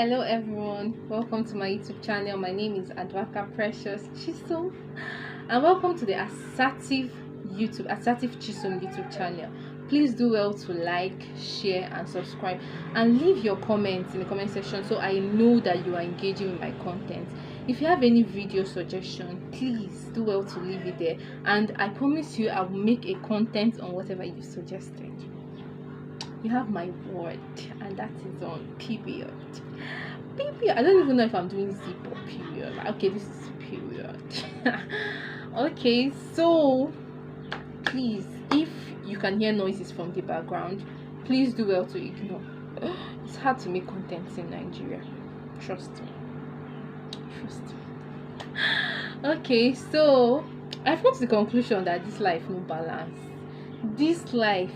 Hello everyone, welcome to my YouTube channel. My name is Adwaka Precious Chisom and welcome to the Assertive Chisom YouTube channel. Please do well to like, share and subscribe and leave your comments in the comment section so I know that you are engaging with my content. If you have any video suggestion, please do well to leave it there and I promise you I will make a content on whatever you suggested. You have my word, and that is on period. I don't even know if I'm doing zip or period. Okay, this is period. Okay, so please, if you can hear noises from the background, please do well to ignore. It's hard to make content in Nigeria. Trust me. Okay, so I've come to the conclusion that this life no balance. This life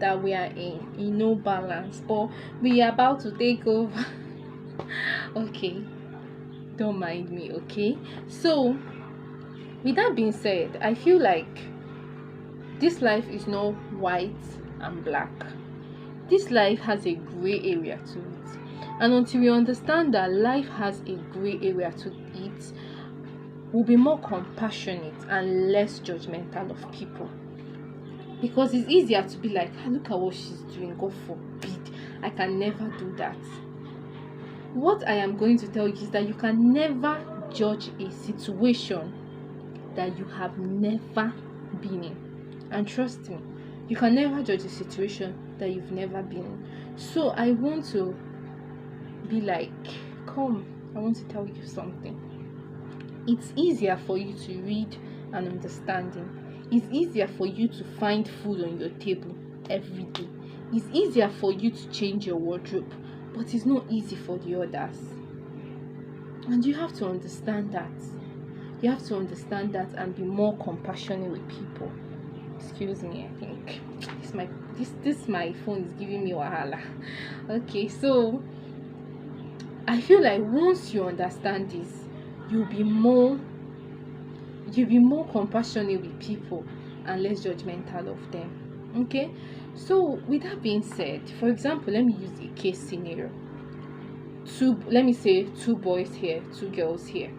that we are in no balance, but we are about to take over. Okay, don't mind me. Okay, so with that being said, I feel like this life is not white and black. This life has a gray area to it, and until we understand that life has a gray area to it, we'll be more compassionate and less judgmental of people. Because it's easier to be like, look at what she's doing, God forbid, I can never do that. What I am going to tell you is that you can never judge a situation that you have never been in. And trust me, you can never judge a situation that you've never been in. So I want to be like, come, I want to tell you something. It's easier for you to read and understanding. It's easier for you to find food on your table every day. It's easier for you to change your wardrobe, but it's not easy for the others. And you have to understand that. You have to understand that and be more compassionate with people. Excuse me, I think this my phone is giving me wahala. Okay, so I feel like once you understand this, you'll be more compassionate with people and less judgmental of them. Okay, so with that being said, for example, let me use a case scenario. Let me say two boys here, two girls here.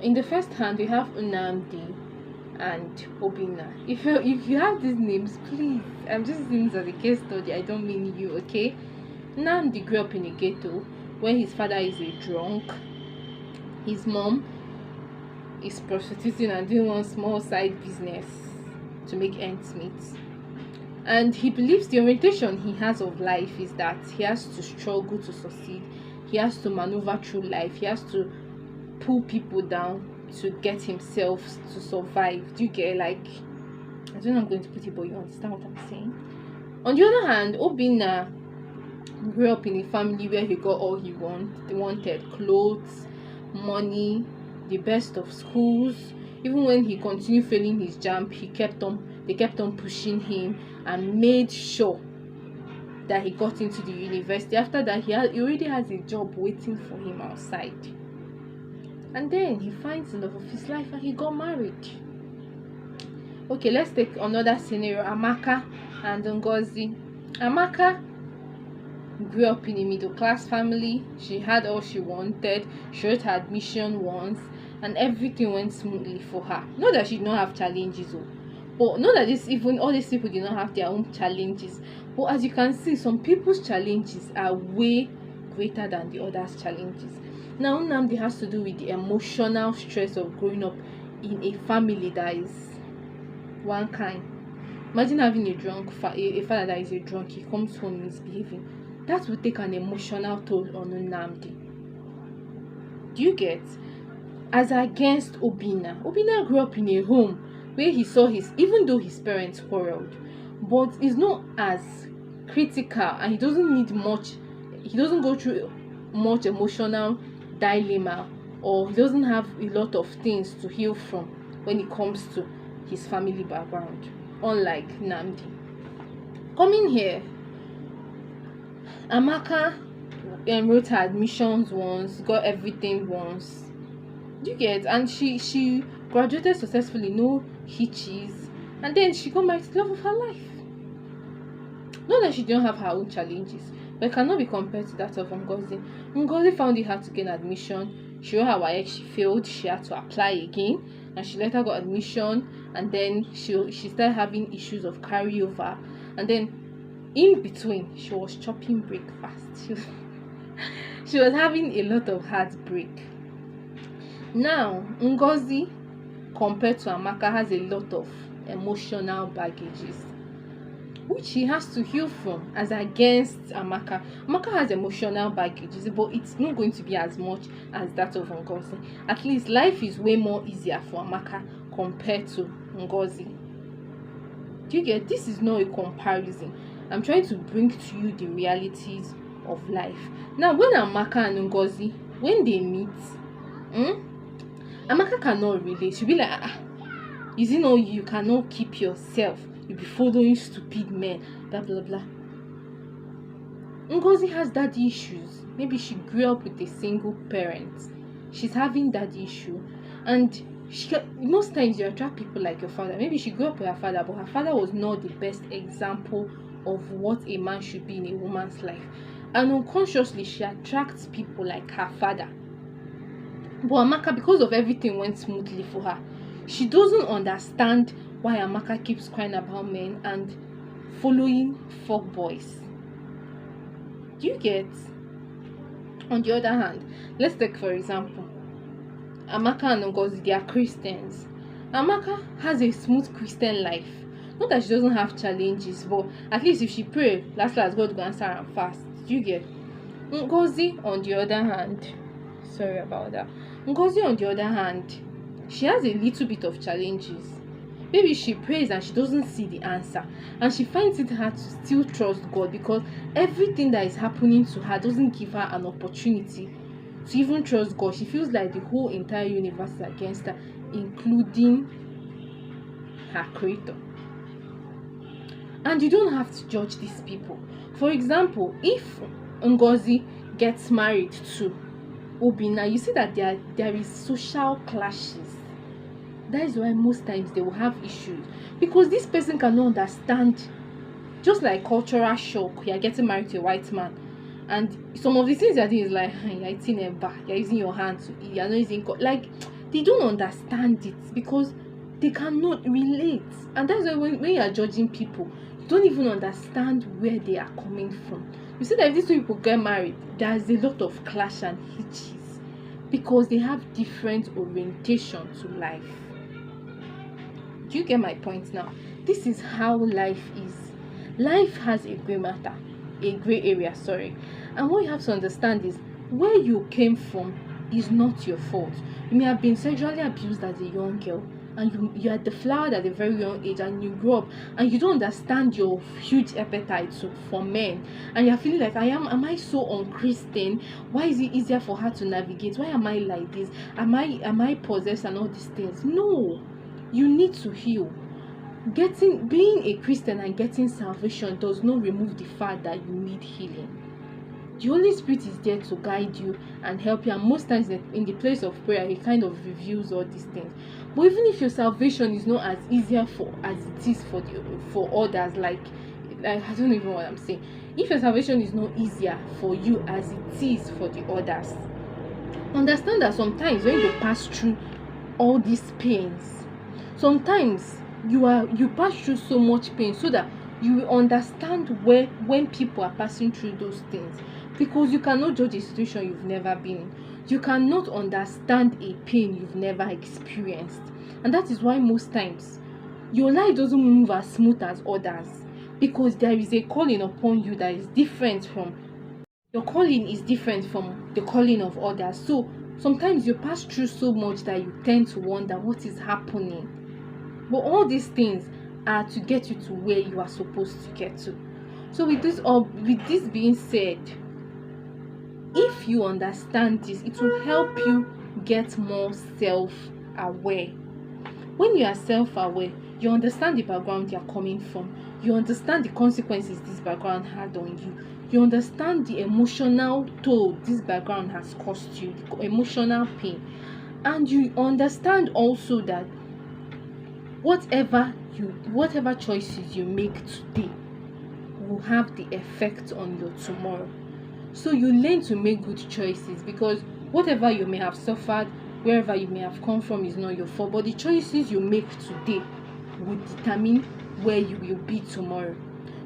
In the first hand, we have Nnamdi and Obinna. If you have these names, please, I'm just using this as a case study. I don't mean you, okay? Nnamdi grew up in a ghetto where his father is a drunk, his mom is prostituting and doing one small side business to make ends meet. And he believes the orientation he has of life is that he has to struggle to succeed. He has to maneuver through life. He has to pull people down to get himself to survive. Do you get, like, I don't know I'm going to put it, but you understand what I'm saying? On the other hand, Obinna grew up in a family where he got all he wanted: clothes, money, the best of schools. Even when he continued failing his jump, they kept on pushing him and made sure that he got into the university. After that, he already has a job waiting for him outside. And then he finds the love of his life and he got married. Okay, let's take another scenario. Amaka and Ngozi. Amaka grew up in a middle class family. She had all she wanted. She wrote her admission once and everything went smoothly for her. Not that she did not have challenges, but not that all these people did not have their own challenges. But as you can see, some people's challenges are way greater than the others' challenges. Now, Nnamdi has to do with the emotional stress of growing up in a family that is one kind. Imagine having a father that is a drunk. He comes home misbehaving. That will take an emotional toll on Nnamdi. Do you get? As against Obinna. Obinna grew up in a home where he saw even though his parents quarreled, but it's not as critical and he doesn't need much. He doesn't go through much emotional dilemma, or he doesn't have a lot of things to heal from when it comes to his family background, unlike Nnamdi. Coming here, Amaka wrote her admissions once, got everything once. Do you get? And she graduated successfully, no hitches, and then she got married to the love of her life. Not that she didn't have her own challenges, but it cannot be compared to that of Ngozi. Ngozi found it hard to gain admission. She wrote her WAEC, she failed, she had to apply again, and she later got admission, and then she started having issues of carryover, and then in between she was chopping breakfast. She was having a lot of heartbreak. Now Ngozi, compared to Amaka, has a lot of emotional baggages which she has to heal from, as against Amaka. Amaka has emotional baggages, but it's not going to be as much as that of Ngozi. At least life is way more easier for Amaka compared to Ngozi. Do you get? This is not a comparison. I'm trying to bring to you the realities of life. Now when Amaka and Ngozi, when they meet, Amaka cannot relate. She'll be like, is it not you cannot keep yourself? You'll be following stupid men, blah blah blah. Ngozi has daddy issues. Maybe she grew up with a single parent. She's having daddy issue, and most times you attract people like your father. Maybe she grew up with her father, but her father was not the best example of what a man should be in a woman's life, and unconsciously she attracts people like her father. But Amaka, because of everything went smoothly for her, she doesn't understand why Amaka keeps crying about men and following fuck boys. Do you get? On the other hand, let's take for example Amaka and Ngozi. They are Christians. Amaka has a smooth Christian life. Not that she doesn't have challenges, but at least if she pray, last God will answer her fast. Do you get? Ngozi, on the other hand, sorry about that. Ngozi, on the other hand, she has a little bit of challenges. Maybe she prays and she doesn't see the answer, and she finds it hard to still trust God because everything that is happening to her doesn't give her an opportunity to even trust God. She feels like the whole entire universe is against her, including her creator. And you don't have to judge these people. For example, if Ngozi gets married to Obina, you see that there is social clashes. That is why most times they will have issues, because this person cannot understand. Just like cultural shock, you are getting married to a white man, and some of the things you are doing is like, you're eating a bar, you're using your hand to eat, you're not using like, they don't understand it because they cannot relate. And that's why when you are judging people, you don't even understand where they are coming from. You see that if these two people get married, there's a lot of clash and hitches because they have different orientation to life. Do you get my point now? This is how life is. Life has a gray area, sorry. And what you have to understand is where you came from is not your fault. You may have been sexually abused as a young girl, and you had the flower at a very young age, and you grow up and you don't understand your huge appetite for men, and you're feeling like, am I so unchristian? Why is it easier for her to navigate? Why am I like this? Am I possessed and all these things? No, you need to heal. Being a Christian and getting salvation does not remove the fact that you need healing. The Holy Spirit is there to guide you and help you, and most times in the place of prayer he kind of reveals all these things. But even if your salvation is not as easier as it is for others, like I don't even know what I'm saying. If your salvation is not easier for you as it is for the others, understand that sometimes when you pass through all these pains, sometimes you pass through so much pain so that you will understand when people are passing through those things, because you cannot judge a situation you've never been in. You cannot understand a pain you've never experienced, and that is why most times your life doesn't move as smooth as others, because there is a calling upon you that is different from your calling is different from the calling of others. So sometimes you pass through so much that you tend to wonder what is happening. But all these things are to get you to where you are supposed to get to. So with this being said, if you understand this, it will help you get more self-aware. When you are self-aware, you understand the background you are coming from. You understand the consequences this background had on you. You understand the emotional toll this background has cost you, the emotional pain. And you understand also that whatever choices you make today will have the effect on your tomorrow. So you learn to make good choices, because whatever you may have suffered, wherever you may have come from, is not your fault, but the choices you make today will determine where you will be tomorrow.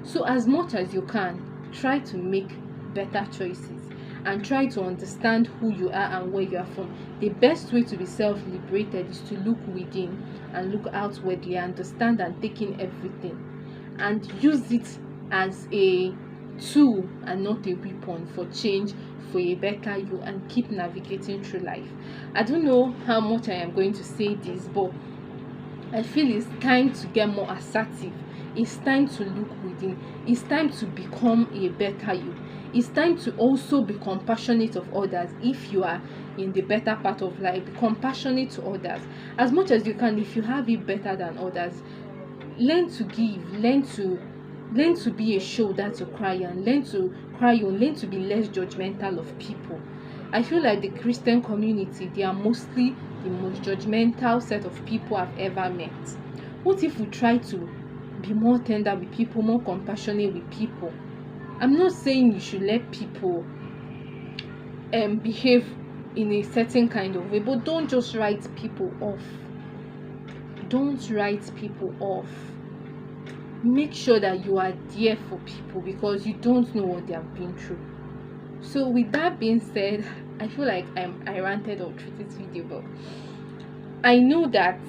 So as much as you can, try to make better choices and try to understand who you are and where you are from. The best way to be self-liberated is to look within and look outwardly, understand and take in everything, and use it as a tool and not a weapon for change, for a better you, and keep navigating through life. I don't know how much I am going to say this, but I feel it's time to get more assertive. It's time to look within. It's time to become a better you. It's time to also be compassionate of others. If you are in the better part of life, be compassionate to others as much as you can. If you have it better than others, learn to give, learn to be a shoulder to cry on, learn to cry on, learn to be less judgmental of people. I feel like the Christian community, they are mostly the most judgmental set of people I've ever met. What if we try to be more tender with people, more compassionate with people? I'm not saying you should let people behave in a certain kind of way, but don't just write people off. Don't write people off. Make sure that you are there for people, because you don't know what they have been through. So with that being said, I feel like I ranted all through this video, but I know that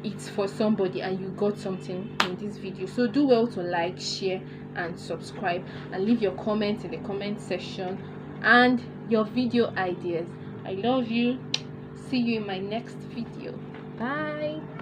it's for somebody and you got something in this video. So do well to like, share and subscribe, and leave your comments in the comment section and your video ideas. I love you. See you in my next video. Bye.